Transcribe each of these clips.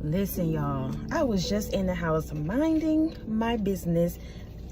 Listen, y'all, I was just in the house minding my business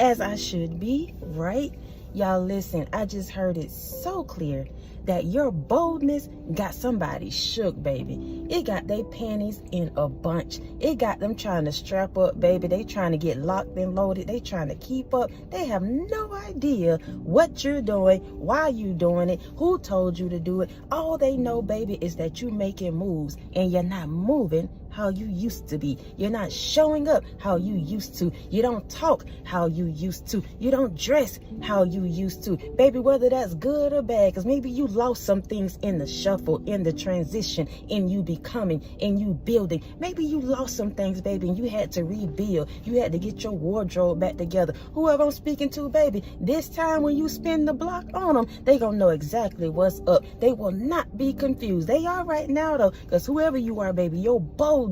as I should be, right? Y'all, listen, I just heard it so clear that your boldness got somebody shook, baby. It got their panties in a bunch. It got them trying to strap up, baby. They trying to get locked and loaded. They trying to keep up. They have no idea what you're doing, why you doing it, who told you to do it. All they know, baby, is that you making moves and you're not moving how you used to be. You're not showing up how you used to. You don't talk how you used to. You don't dress how you used to. Baby, whether that's good or bad, because maybe you lost some things in the shuffle, in the transition, in you becoming, in you building. Maybe you lost some things, baby, and you had to rebuild. You had to get your wardrobe back together. Whoever I'm speaking to, baby, this time when you spin the block on them, they gonna know exactly what's up. They will not be confused. They are right now, though, because whoever you are, baby, your boldness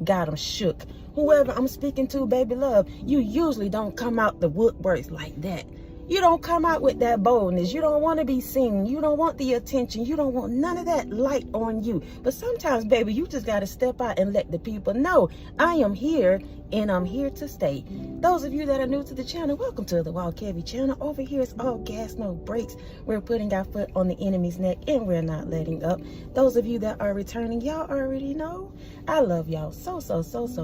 got them shook. Whoever I'm speaking to, baby love, you usually don't come out the woodworks like that. You don't come out with that boldness. You don't want to be seen. You don't want the attention. You don't want none of that light on you. But sometimes, baby, you just got to step out and let the people know I am here and I'm here to stay. Those of you that are new to the channel, welcome to the Wild Kevy channel. Over here, it's all gas, no brakes. We're putting our foot on the enemy's neck and we're not letting up. Those of you that are returning, y'all already know I love y'all so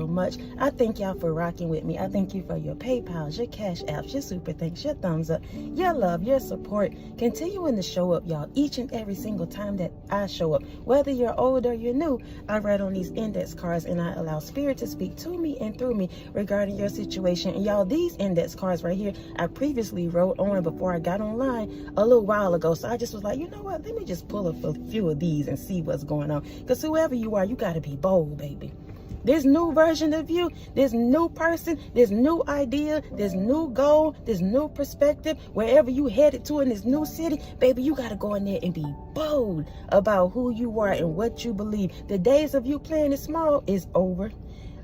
much. I thank y'all for rocking with me. I thank you for your PayPals, your Cash Apps, your super thanks, your thumbs up, your love, your support. Continuing to show up, y'all, each and every single time that I show up. Whether you're old or you're new, I write on these index cards and I allow Spirit to speak to me and through me regarding your situation. And y'all, these index cards right here, I previously wrote on before I got online a little while ago. So I just was like, you know what? Let me just pull a few of these and see what's going on. Because whoever you are, you got to be bold, baby. This new version of you, this new person, this new idea, this new goal, this new perspective, wherever you headed to in this new city, baby, you got to go in there and be bold about who you are and what you believe. The days of you playing it small is over.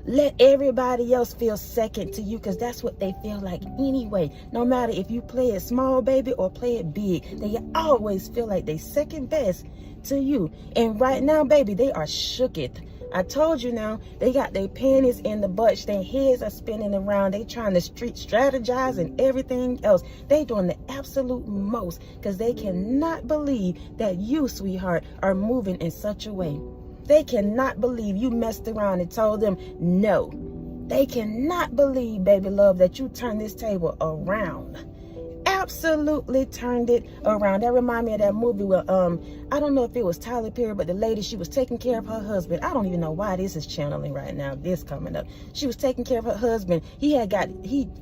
Let everybody else feel second to you, because that's what they feel like anyway. No matter if you play it small, baby, or play it big, they always feel like they second best to you. And right now, baby, they are shooketh. I told you now, they got their panties in the butt. Their heads are spinning around. They trying to street strategize and everything else. They doing the absolute most because they cannot believe that you, sweetheart, are moving in such a way. They cannot believe you messed around and told them no. They cannot believe, baby love, that you turned this table around. Absolutely turned it around. That remind me of that movie where I don't know if it was Tyler Perry, but the lady, she was taking care of her husband. I don't even know why this is channeling right now, this coming up. She was taking care of her husband.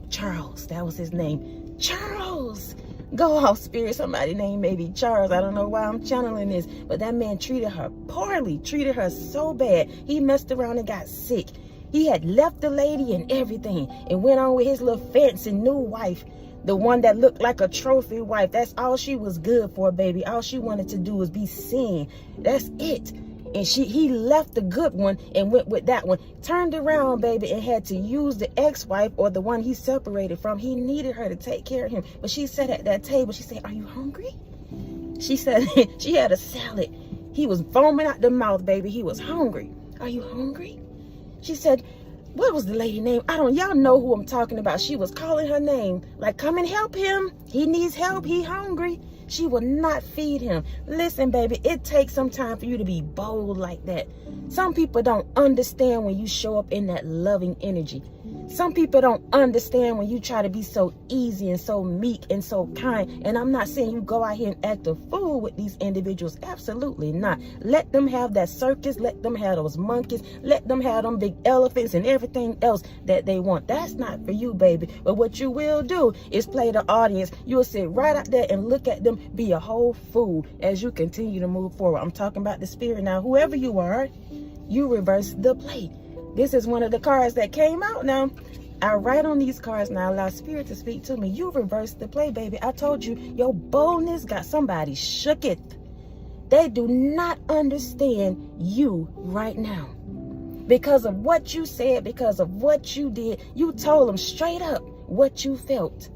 Charles, that was his name. Charles. Go off, Spirit. Somebody named maybe Charles. I don't know why I'm channeling this, but that man treated her poorly, treated her so bad. He messed around and got sick. He had left the lady and everything and went on with his little fancy new wife. The one that looked like a trophy wife. That's all she was good for, baby. All she wanted to do was be seen. That's it. And he left the good one and went with that one. Turned around, baby, and had to use the ex-wife or the one he separated from. He needed her to take care of him. But she sat at that table. She said, "Are you hungry?" She said she had a salad. He was foaming out the mouth, baby. He was hungry. "Are you hungry?" She said, what was the lady name? Y'all know who I'm talking about. She was calling her name. Like, come and help him. He needs help. He hungry. She will not feed him. Listen, baby, it takes some time for you to be bold like that. Some people don't understand when you show up in that loving energy. Some people don't understand when you try to be so easy and so meek and so kind. And I'm not saying you go out here and act a fool with these individuals. Absolutely not. Let them have that circus. Let them have those monkeys. Let them have them big elephants and everything else that they want. That's not for you, baby. But what you will do is play the audience. You'll sit right out there and look at them be a whole fool as you continue to move forward. I'm talking about the Spirit now. Whoever you are, you reverse the play. This is one of the cards that came out now. I write on these cards now, allow Spirit to speak to me. You reverse the play, baby. I told you, your boldness got somebody shooketh. They do not understand you right now. Because of what you said, because of what you did, you told them straight up what you felt.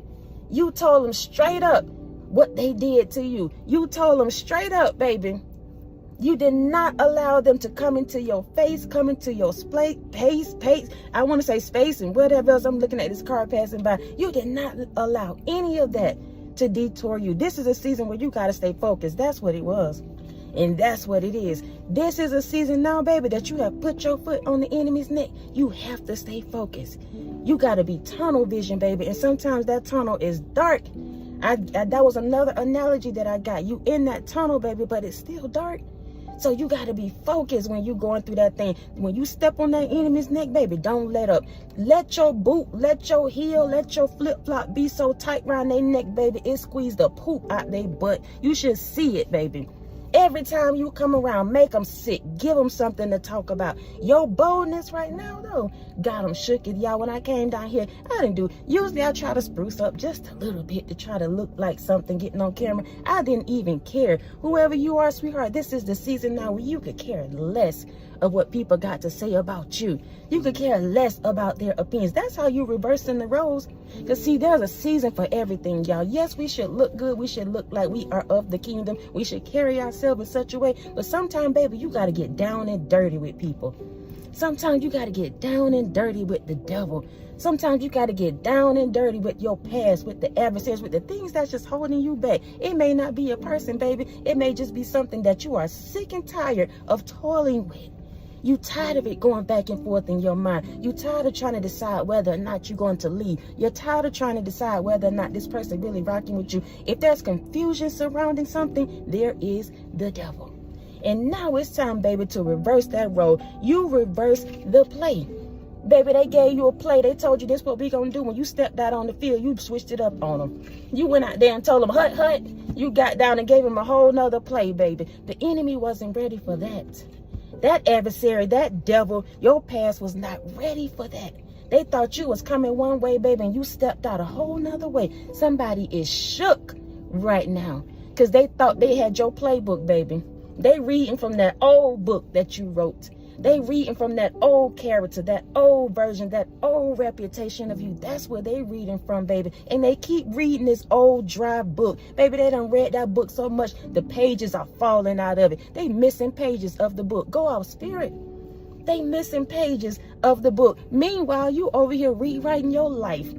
You told them straight up what they did to you. You told them straight up, baby, You did not allow them to come into your face, come into your pace. I want to say space and whatever else. I'm looking at this car passing by. You did not allow any of that to detour you. This is a season where you got to stay focused. That's what it was. And that's what it is. This is a season now, baby, that you have put your foot on the enemy's neck. You have to stay focused. You got to be tunnel vision, baby. And sometimes that tunnel is dark. That was another analogy that I got. You in that tunnel, baby, but it's still dark. So you got to be focused when you're going through that thing. When you step on that enemy's neck, baby, don't let up. Let your boot, let your heel, let your flip-flop be so tight around their neck, baby, it squeezed the poop out their butt. You should see it, baby. Every time you come around, make them sick. Give them something to talk about. Your boldness right now, though, got them shook. Y'all, when I came down here, I didn't do. Usually, I try to spruce up just a little bit to try to look like something getting on camera. I didn't even care. Whoever you are, sweetheart, this is the season now where you could care less of what people got to say about you. You could care less about their opinions. That's how you reversing the roles. Because see, there's a season for everything, y'all. Yes, we should look good. We should look like we are of the kingdom. We should carry ourselves in such a way. But sometimes, baby, you got to get down and dirty with people. Sometimes you got to get down and dirty with the devil. Sometimes you got to get down and dirty with your past, with the adversaries, with the things that's just holding you back. It may not be a person, baby. It may just be something that you are sick and tired of toiling with. You tired of it going back and forth in your mind. You tired of trying to decide whether or not you're going to leave. You're tired of trying to decide whether or not this person really rocking with you. If there's confusion surrounding something, there is the devil. And now it's time, baby, to reverse that role. You reverse the play. Baby, they gave you a play. They told you this what we gonna do. When you stepped out on the field, you switched it up on them. You went out there and told them, hut, hut. You got down and gave them a whole nother play, baby. The enemy wasn't ready for that. That adversary, that devil, your past was not ready for that. They thought you was coming one way, baby, and you stepped out a whole nother way. Somebody is shook right now because they thought they had your playbook, baby. They reading from that old book that you wrote. They reading from that old character, that old version, that old reputation of you. That's where they reading from, baby. And they keep reading this old dry book. Baby, they done read that book so much, the pages are falling out of it. They missing pages of the book. Go out, spirit. They missing pages of the book. Meanwhile, you over here rewriting your life.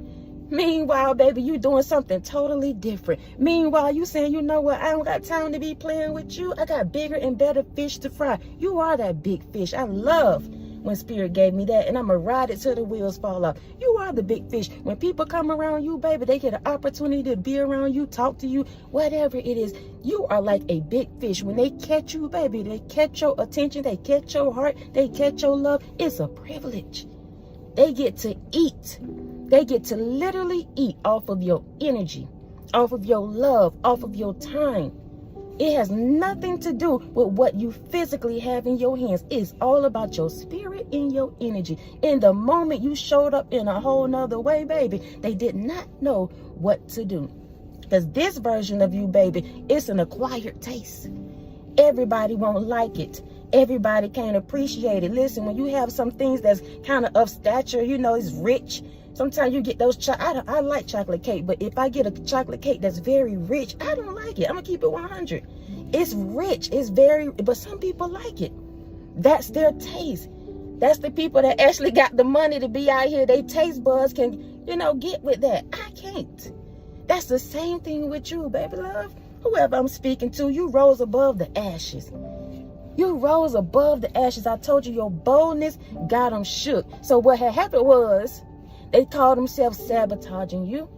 Meanwhile, baby, you doing something totally different. Meanwhile, you saying, you know what, I don't got time to be playing with you. I got bigger and better fish to fry. You are that big fish. I love when Spirit gave me that, and I'm going to ride it till the wheels fall off. You are the big fish. When people come around you, baby, they get an opportunity to be around you, talk to you, whatever it is. You are like a big fish. When they catch you, baby, they catch your attention, they catch your heart, they catch your love. It's a privilege. They get to eat. They get to literally eat off of your energy, off of your love, off of your time. It has nothing to do with what you physically have in your hands. It's all about your spirit and your energy. In the moment you showed up in a whole nother way, baby, they did not know what to do. Because this version of you, baby, it's an acquired taste. Everybody won't like it. Everybody can't appreciate it. Listen, when you have some things that's kind of stature, you know, it's rich. Sometimes you get those, I like chocolate cake, but if I get a chocolate cake that's very rich, I don't like it. I'm going to keep it 100. It's rich. It's very, but some people like it. That's their taste. That's the people that actually got the money to be out here. They taste buds can, you know, get with that. I can't. That's the same thing with you, baby love. Whoever I'm speaking to, you rose above the ashes. You rose above the ashes. I told you your boldness got them shook. So what had happened was, they called themselves sabotaging you.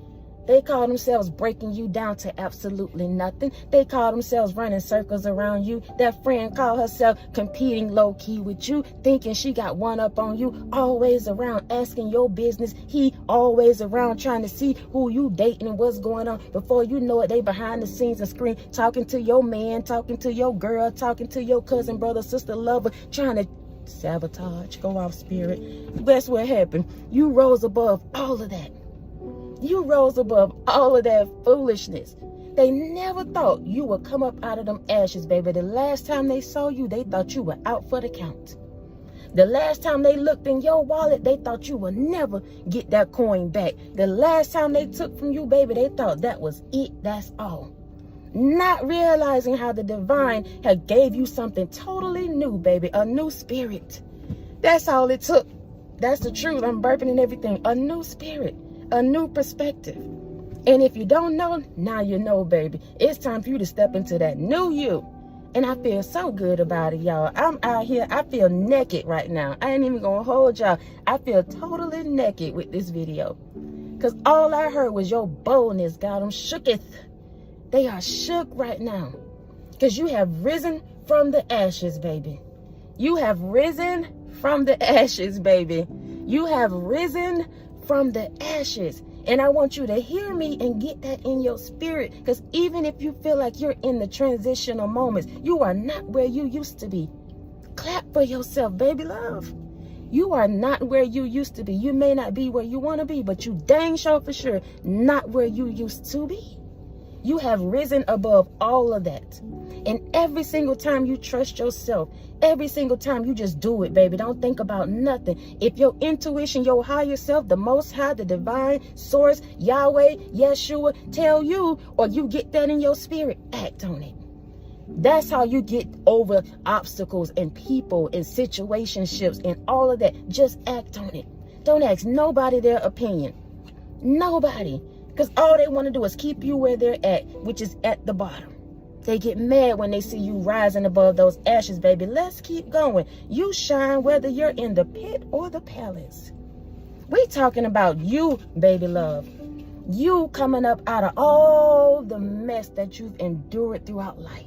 They called themselves breaking you down to absolutely nothing. They called themselves running circles around you. That friend called herself competing low-key with you, thinking she got one up on you, always around asking your business. He always around trying to see who you dating and what's going on. Before you know it, they behind the scenes and screen talking to your man, talking to your girl, talking to your cousin, brother, sister, lover, trying to sabotage, go off spirit. That's what happened. You rose above all of that. You rose above all of that foolishness. They never thought you would come up out of them ashes, baby. The last time they saw you, they thought you were out for the count. The last time they looked in your wallet, they thought you would never get that coin back. The last time they took from you, baby, they thought that was it. That's all. Not realizing how the divine had gave you something totally new, baby. A new spirit. That's all it took. That's the truth. I'm burping and everything. A new spirit. A new perspective. And if you don't know, now you know, baby. It's time for you to step into that new you. And I feel so good about it, y'all. I'm out here. I feel naked right now. I ain't even gonna hold y'all. I feel totally naked with this video. Because all I heard was your boldness, God. I'm shooketh. They are shook right now. Because you have risen from the ashes, baby. You have risen from the ashes, baby. You have risen from the ashes. And I want you to hear me and get that in your spirit. Because even if you feel like you're in the transitional moments, you are not where you used to be. Clap for yourself, baby love. You are not where you used to be. You may not be where you want to be, but you dang sure for sure not where you used to be. You have risen above all of that. And every single time you trust yourself, every single time you just do it, baby. Don't think about nothing. If your intuition, your higher self, the Most High, the divine source, Yahweh, Yeshua, tell you, or you get that in your spirit, act on it. That's how you get over obstacles and people and situationships and all of that. Just act on it. Don't ask nobody their opinion. Nobody. Because all they want to do is keep you where they're at, which is at the bottom. They get mad when they see you rising above those ashes, baby. Let's keep going. You shine whether you're in the pit or the palace. We talking about you, baby love. You coming up out of all the mess that you've endured throughout life.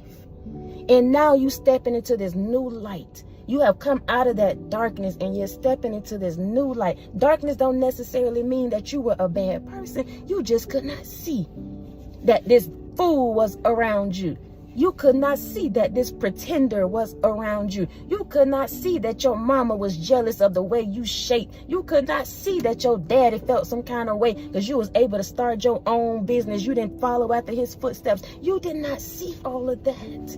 And now you stepping into this new light. You have come out of that darkness and you're stepping into this new light. Darkness don't necessarily mean that you were a bad person. You just could not see that this fool was around you. You could not see that this pretender was around you. You could not see that your mama was jealous of the way you shaped. You could not see that your daddy felt some kind of way because you was able to start your own business. You didn't follow after his footsteps. You did not see all of that.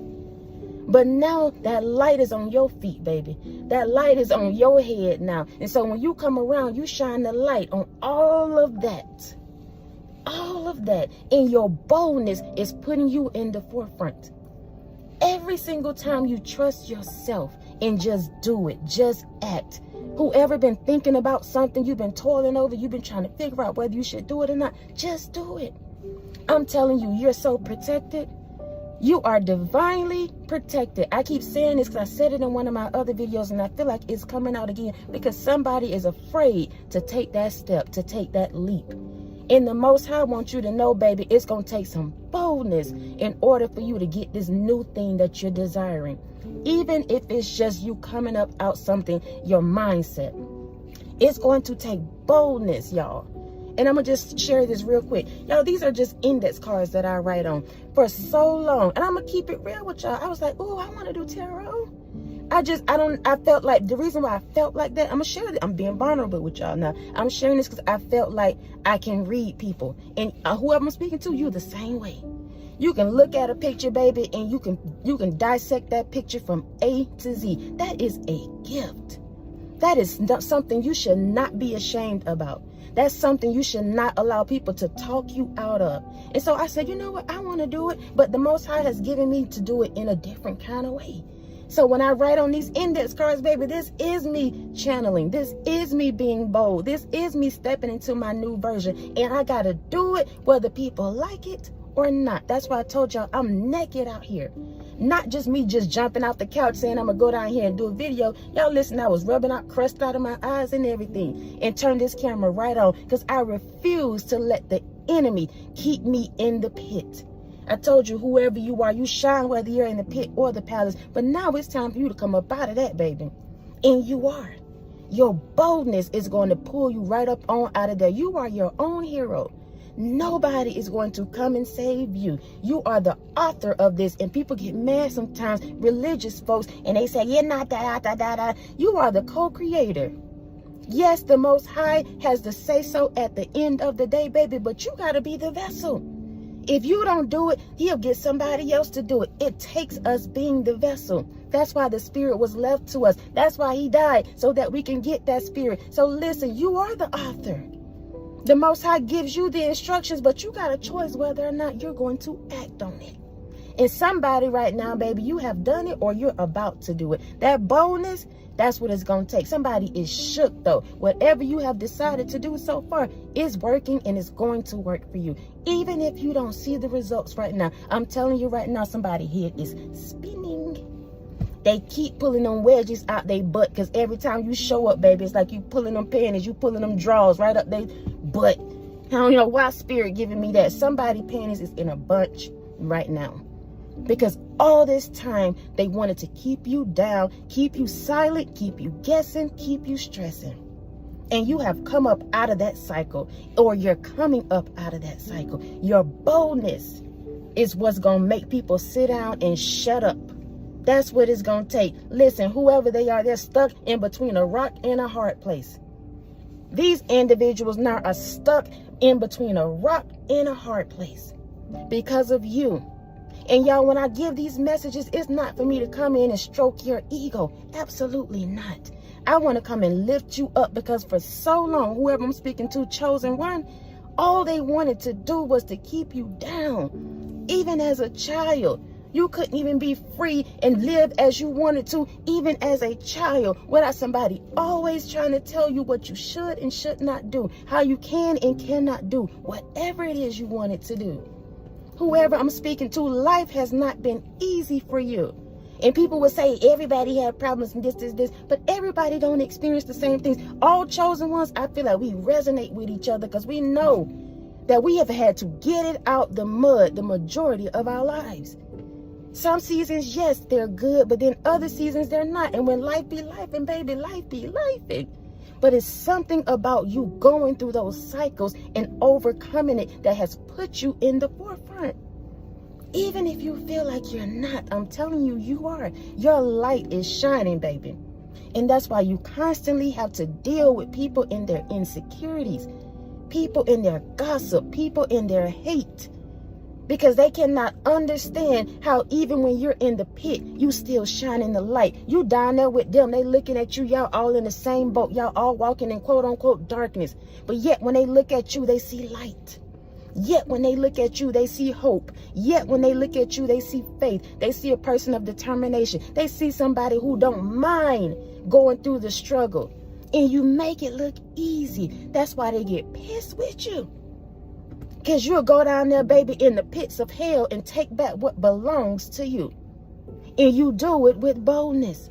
But now that light is on your feet, baby. That light is on your head now. And so when you come around, you shine the light on all of that. All of that. And your boldness is putting you in the forefront. Every single time you trust yourself and just do it, just act. Whoever been thinking about something, you've been toiling over, you've been trying to figure out whether you should do it or not, just do it. I'm telling you, you're so protected. You are divinely protected. I keep saying this because I said it in one of my other videos and I feel like it's coming out again because somebody is afraid to take that step, to take that leap. And the Most High wants you to know, baby, it's going to take some boldness in order for you to get this new thing that you're desiring. Even if it's just you coming up out something, your mindset. It's going to take boldness, y'all. And I'm going to just share this real quick. Y'all, these are just index cards that I write on for so long. And I'm going to keep it real with y'all. I was like, oh, I want to do tarot. I felt like the reason why I felt like that, I'm going to share it. I'm being vulnerable with y'all now. I'm sharing this because I felt like I can read people. And whoever I'm speaking to, you're the same way. You can look at a picture, baby, and you can dissect that picture from A to Z. That is a gift. That is something you should not be ashamed about. That's something you should not allow people to talk you out of. And so I said, you know what? I want to do it. But the Most High has given me to do it in a different kind of way. So when I write on these index cards, baby, this is me channeling. This is me being bold. This is me stepping into my new version. And I got to do it whether people like it or not. That's why I told y'all I'm naked out here. Not just me just jumping off the couch saying I'm going to go down here and do a video. Y'all listen, I was rubbing out crust out of my eyes and everything. And turn this camera right on. Because I refuse to let the enemy keep me in the pit. I told you, whoever you are, you shine whether you're in the pit or the palace. But now it's time for you to come up out of that, baby. And you are. Your boldness is going to pull you right up on out of there. You are your own hero. Nobody is going to come and save you. You are the author of this. And people get mad sometimes, religious folks, and they say, you're not da. You are the co-creator. Yes, the Most High has the say-so at the end of the day, baby, but you got to be the vessel. If you don't do it, he'll get somebody else to do it. It takes us being the vessel. That's why the spirit was left to us. That's why he died, so that we can get that spirit. So listen, you are the author. The Most High gives you the instructions, but you got a choice whether or not you're going to act on it. And somebody right now, baby, you have done it or you're about to do it. That boldness, that's what it's going to take. Somebody is shook, though. Whatever you have decided to do so far is working and it's going to work for you. Even if you don't see the results right now, I'm telling you right now, somebody's head is spinning. They keep pulling them wedges out their butt because every time you show up, baby, it's like you pulling them panties, you pulling them drawers right up their butt. I don't know why spirit giving me that. Somebody panties is in a bunch right now. Because all this time, they wanted to keep you down, keep you silent, keep you guessing, keep you stressing. And you have come up out of that cycle, or you're coming up out of that cycle. Your boldness is what's going to make people sit down and shut up. That's what it's going to take. Listen, whoever they are, they're stuck in between a rock and a hard place. These individuals now are stuck in between a rock and a hard place because of you. And y'all, when I give these messages, it's not for me to come in and stroke your ego. Absolutely not. I want to come and lift you up because for so long, whoever I'm speaking to, chosen one, all they wanted to do was to keep you down. Even as a child, you couldn't even be free and live as you wanted to, even as a child, without somebody always trying to tell you what you should and should not do, how you can and cannot do, whatever it is you wanted to do. Whoever I'm speaking to, life has not been easy for you. And people will say everybody had problems and this, but everybody don't experience the same things. All chosen ones, I feel like we resonate with each other because we know that we have had to get it out the mud the majority of our lives. Some seasons, yes, they're good, but then other seasons, they're not. And when life be life, and baby, life be life. But it's something about you going through those cycles and overcoming it that has put you in the forefront. Even if you feel like you're not, I'm telling you, you are. Your light is shining, baby. And that's why you constantly have to deal with people in their insecurities, people in their gossip, people in their hate. Because they cannot understand how even when you're in the pit, you still shining the light. You down there with them. They looking at you. Y'all all in the same boat. Y'all all walking in quote unquote darkness. But yet when they look at you, they see light. Yet when they look at you, they see hope. Yet when they look at you, they see faith. They see a person of determination. They see somebody who don't mind going through the struggle. And you make it look easy. That's why they get pissed with you. Because you'll go down there, baby, in the pits of hell and take back what belongs to you. And you do it with boldness.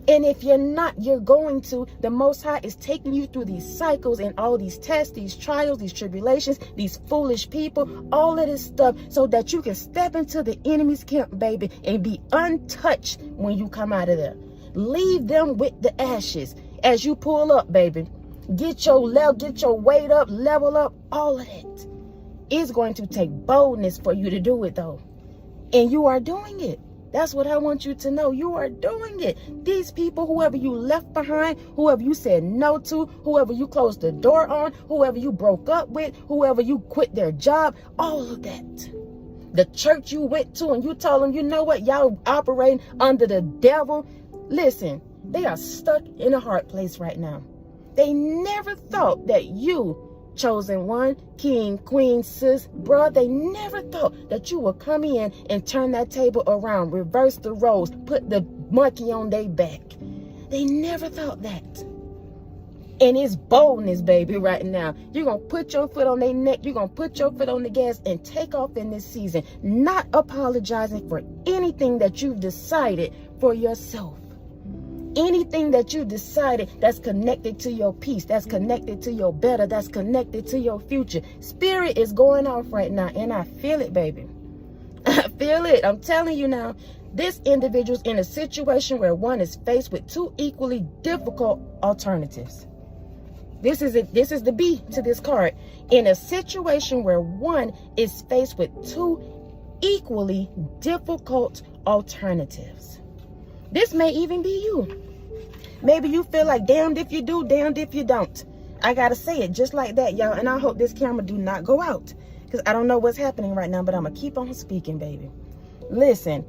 And if you're not, you're going to. The Most High is taking you through these cycles and all these tests, these trials, these tribulations, these foolish people, all of this stuff so that you can step into the enemy's camp, baby, and be untouched when you come out of there. Leave them with the ashes as you pull up, baby. Get your weight up, level up, all of that. It's going to take boldness for you to do it, though. And you are doing it. That's what I want you to know. You are doing it. These people, whoever you left behind, whoever you said no to, whoever you closed the door on, whoever you broke up with, whoever you quit their job, all of that. The church you went to and you told them, you know what, y'all operating under the devil. Listen, they are stuck in a hard place right now. They never thought that you, chosen one, king, queen, sis, bruh, they never thought that you would come in and turn that table around, reverse the roles, put the monkey on their back. They never thought that. And it's boldness, baby, right now. You're going to put your foot on their neck. You're going to put your foot on the gas and take off in this season, not apologizing for anything that you've decided for yourself. Anything that you decided that's connected to your peace, that's connected to your better, that's connected to your future. Spirit is going off right now, and I feel it, baby. I feel it. I'm telling you now, this individual's in a situation where one is faced with two equally difficult alternatives. This is it. This is the B to this card. In a situation where one is faced with two equally difficult alternatives. This may even be you. Maybe you feel like damned if you do, damned if you don't. I gotta say it just like that, y'all. And I hope this camera do not go out, because I don't know what's happening right now, but I'm gonna keep on speaking, baby. Listen,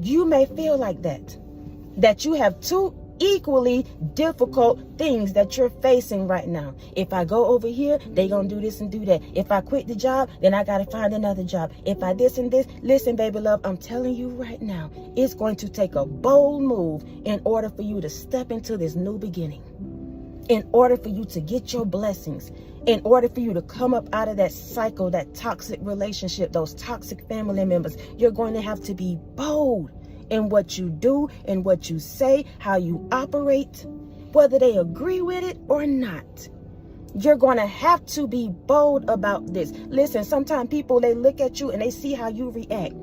you may feel like that you have two equally difficult things that you're facing right now. If I go over here, they gonna do this and do that. If I quit the job, then I gotta find another job. If I this and this, listen, baby love, I'm telling you right now, it's going to take a bold move in order for you to step into this new beginning. In order for you to get your blessings, in order for you to come up out of that cycle, that toxic relationship, those toxic family members, you're going to have to be bold in what you do and what you say, how you operate, whether they agree with it or not. You're going to have to be bold about this. Listen, sometimes people, they look at you and they see how you react.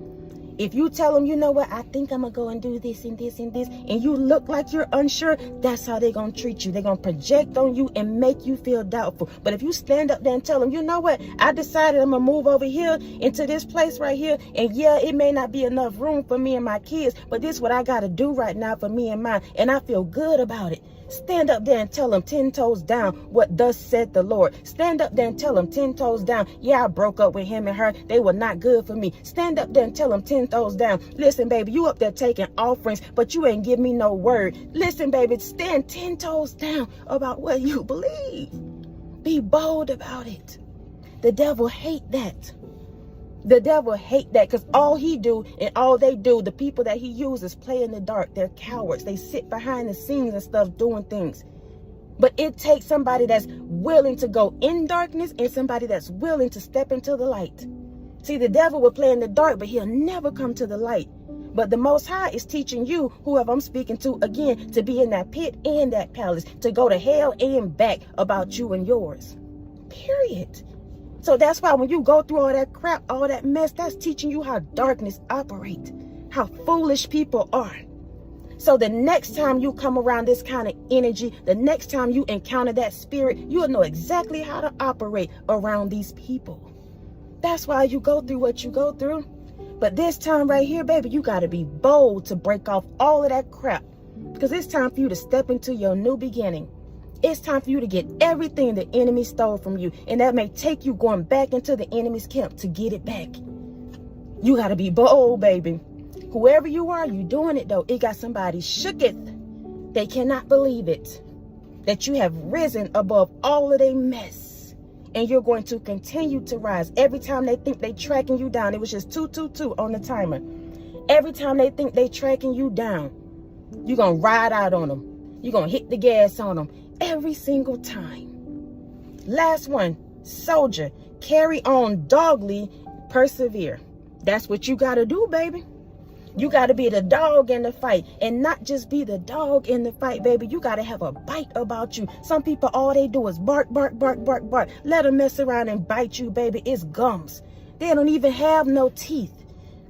If you tell them, you know what, I think I'm going to go and do this and this and this, and you look like you're unsure, that's how they're going to treat you. They're going to project on you and make you feel doubtful. But if you stand up there and tell them, you know what, I decided I'm going to move over here into this place right here, and yeah, it may not be enough room for me and my kids, but this is what I got to do right now for me and mine, and I feel good about it. Stand up there and tell them 10 toes down what thus said the Lord. Stand up there and tell them 10 toes down, yeah, I broke up with him and her. They were not good for me. Stand up there and tell them 10 toes down. Listen, baby, you up there taking offerings, but you ain't give me no word. Listen, baby, stand 10 toes down about what you believe. Be bold about it. The devil hate that. The devil hate that, because all he do and all they do, the people that he uses, play in the dark. They're cowards. They sit behind the scenes and stuff doing things. But it takes somebody that's willing to go in darkness and somebody that's willing to step into the light. See, the devil will play in the dark, but he'll never come to the light. But the Most High is teaching you, whoever I'm speaking to, again, to be in that pit and that palace, to go to hell and back about you and yours. Period. So that's why when you go through all that crap, all that mess, that's teaching you how darkness operates, how foolish people are. So the next time you come around this kind of energy, the next time you encounter that spirit, you'll know exactly how to operate around these people. That's why you go through what you go through. But this time right here, baby, you got to be bold to break off all of that crap, because it's time for you to step into your new beginning. It's time for you to get everything the enemy stole from you. And that may take you going back into the enemy's camp to get it back. You got to be bold, baby. Whoever you are, you doing it though. It got somebody shooketh. They cannot believe it. That you have risen above all of their mess. And you're going to continue to rise. Every time they think they tracking you down, it was just 222 on the timer. Every time they think they tracking you down, you're going to ride out on them. You're going to hit the gas on them. Every single time. Last one, soldier, carry on doggedly, persevere. That's what you got to do, baby. You got to be the dog in the fight, and not just be the dog in the fight, baby. You got to have a bite about you. Some people, all they do is bark, bark, bark, bark, bark. Let them mess around and bite you, baby. It's gums. They don't even have no teeth.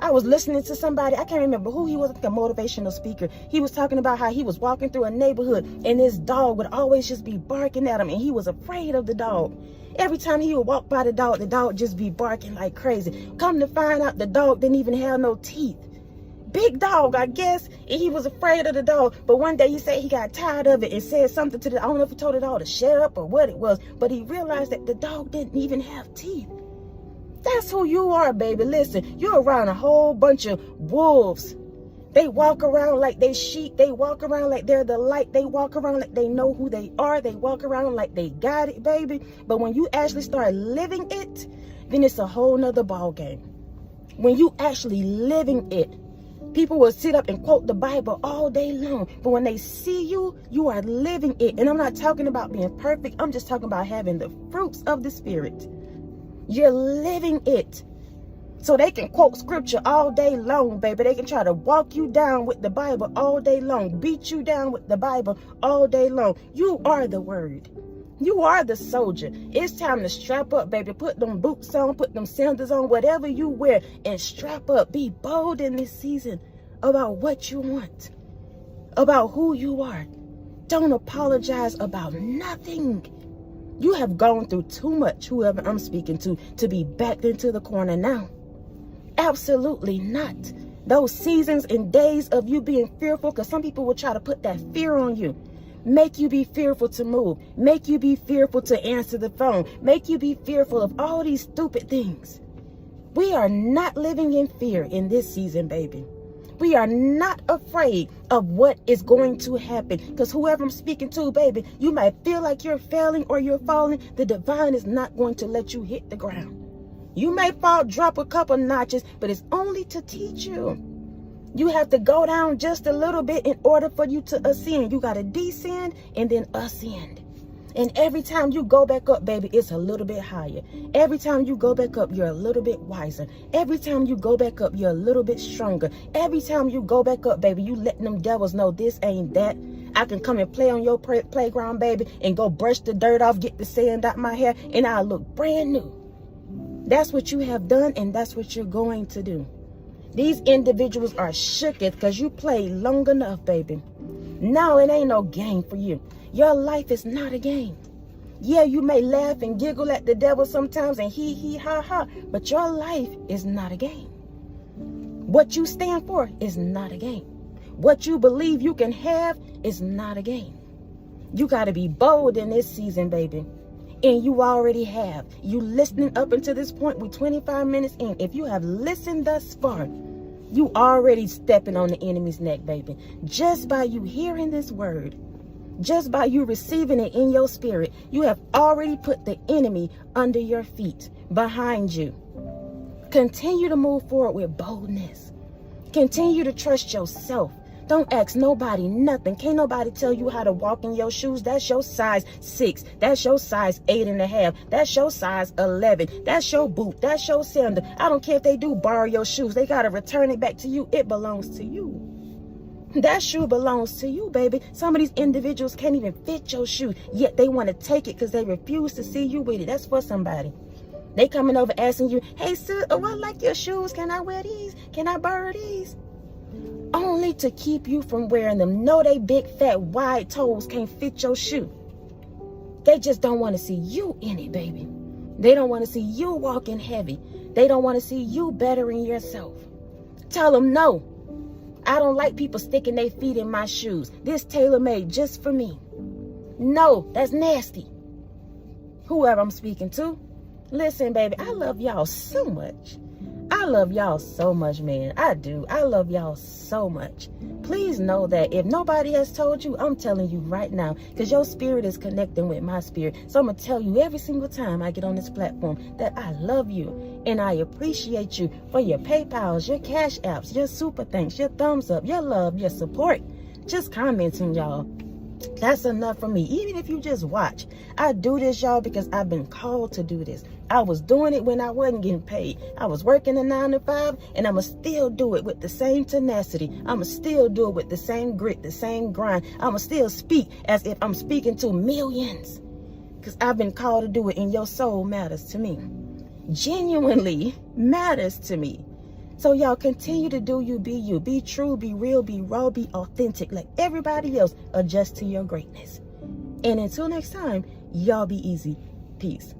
I was listening to somebody, I can't remember who he was, like a motivational speaker. He was talking about how he was walking through a neighborhood and this dog would always just be barking at him, and he was afraid of the dog. Every time he would walk by the dog just be barking like crazy. Come to find out, the dog didn't even have no teeth. Big dog, I guess, and he was afraid of the dog. But one day he said he got tired of it and said something to the, I don't know if he told the dog to shut up or what it was, but he realized that the dog didn't even have teeth. That's who you are, baby. Listen, you're around a whole bunch of wolves. They walk around like they sheep. They walk around like they're the light. They walk around like they know who they are. They walk around like they got it, baby. But when you actually start living it, then it's a whole nother ball game. When you actually living it, people will sit up and quote the Bible all day long. But when they see you, you are living it. And I'm not talking about being perfect. I'm just talking about having the fruits of the Spirit. You're living it. So they can quote scripture all day long, baby. They can try to walk you down with the Bible all day long. Beat you down with the Bible all day long. You are the word. You are the soldier. It's time to strap up, baby. Put them boots on, put them sandals on, whatever you wear, and strap up. Be bold in this season about what you want, about who you are. Don't apologize about nothing. You have gone through too much, whoever I'm speaking to be backed into the corner now. Absolutely not. Those seasons and days of you being fearful, because some people will try to put that fear on you. Make you be fearful to move. Make you be fearful to answer the phone. Make you be fearful of all these stupid things. We are not living in fear in this season, baby. We are not afraid of what is going to happen, because whoever I'm speaking to, baby, you might feel like you're failing or you're falling. The divine is not going to let you hit the ground. You may fall, drop a couple notches, but it's only to teach you. You have to go down just a little bit in order for you to ascend. You got to descend and then ascend. And every time you go back up, baby, it's a little bit higher. Every time you go back up, you're a little bit wiser. Every time you go back up, you're a little bit stronger. Every time you go back up, baby, you letting them devils know this ain't that. I can come and play on your playground, baby, and go brush the dirt off, get the sand out my hair, and I'll look brand new. That's what you have done, and that's what you're going to do. These individuals are shooketh because you played long enough, baby. No, it ain't no game for you. Your life is not a game. Yeah, you may laugh and giggle at the devil sometimes and he, ha, ha, but your life is not a game. What you stand for is not a game. What you believe you can have is not a game. You got to be bold in this season, baby. And you already have. You listening up until this point, we're 25 minutes in. If you have listened thus far, you already stepping on the enemy's neck, baby. Just by you hearing this word, just by you receiving it in your spirit, you have already put the enemy under your feet, behind you. Continue to move forward with boldness. Continue to trust yourself. Don't ask nobody nothing. Can't nobody tell you how to walk in your shoes. That's your size 6. That's your size 8.5. That's your size 11. That's your boot. That's your sandal. I don't care if they do borrow your shoes. They got to return it back to you. It belongs to you. That shoe belongs to you, baby. Some of these individuals can't even fit your shoe, yet they want to take it because they refuse to see you with it. That's for somebody. They coming over asking you, hey, sir, oh, I like your shoes. Can I wear these? Can I borrow these? Only to keep you from wearing them. No, they big, fat, wide toes can't fit your shoe. They just don't want to see you in it, baby. They don't want to see you walking heavy. They don't want to see you bettering yourself. Tell them no. I don't like people sticking their feet in my shoes. This tailor-made just for me. No, that's nasty. Whoever I'm speaking to. Listen, baby, I love y'all so much. I love y'all so much, man. I do. I love y'all so much. Please know that if nobody has told you, I'm telling you right now, because your spirit is connecting with my spirit. So I'm going to tell you every single time I get on this platform that I love you and I appreciate you for your PayPals, your Cash Apps, your super thanks, your thumbs up, your love, your support. Just commenting, y'all. That's enough for me. Even if you just watch. I do this, y'all, because I've been called to do this. I was doing it when I wasn't getting paid. I was working a 9 to 5, and I'ma still do it with the same tenacity. I'ma still do it with the same grit, the same grind. I'ma still speak as if I'm speaking to millions, because I've been called to do it, and your soul matters to me. Genuinely matters to me. So y'all continue to do you, be you. Be true, be real, be raw, be authentic. Let everybody else adjust to your greatness. And until next time, y'all be easy. Peace.